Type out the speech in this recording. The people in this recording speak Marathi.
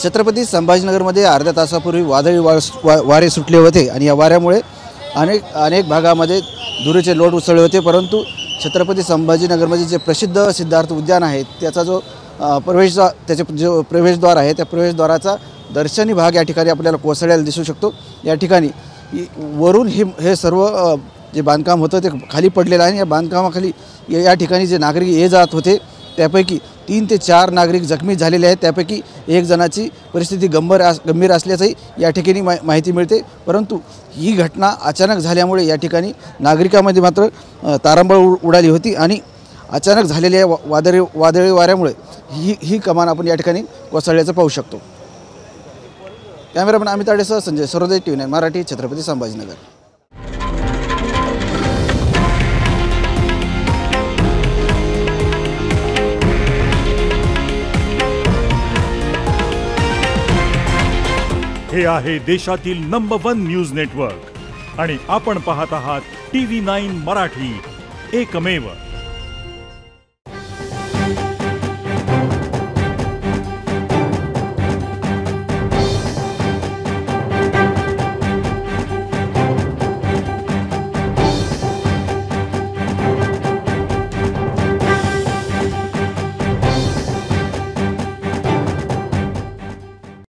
छत्रपती संभाजीनगरमध्ये अर्ध्या तासापूर्वी वादळी वारे सुटले होते आणि या वाऱ्यामुळे अनेक भागामध्ये धुरेचे लोट उसळले होते। परंतु छत्रपती संभाजीनगरमध्ये जे प्रसिद्ध सिद्धार्थ उद्यान आहे त्याचा जो प्रवेशद्वार आहे त्या प्रवेशद्वाराचा दर्शनी भाग या ठिकाणी आपल्याला कोसळलेला दिसू शकतो। या ठिकाणी वरून हे सर्व जे बांधकाम होतं ते खाली पडलेलं आहे। या बांधकामाखाली या ठिकाणी जे नागरिक ये जात होते त्यापैकी 3 ते 4 नागरिक जखमी झालेले आहेत। त्यापैकी एक जणाची परिस्थिती गंभीर असल्याचंही या ठिकाणी माहिती मिळते। परंतु ही घटना अचानक झाल्यामुळे या ठिकाणी नागरिकांमध्ये मात्र तारांबळ उडाली होती आणि अचानक झालेल्या वादळी वाऱ्यामुळे ही कमान आपण या ठिकाणी कोसळल्याचं पाहू शकतो। कॅमेरामॅन अमित आडेसह संजय सरोदे, TV9 मराठी, छत्रपती संभाजीनगर। हे आहे देशातील नंबर 1 न्यूज नेटवर्क आणि आपण पाहत आहात TV9 मराठी, एकमेव।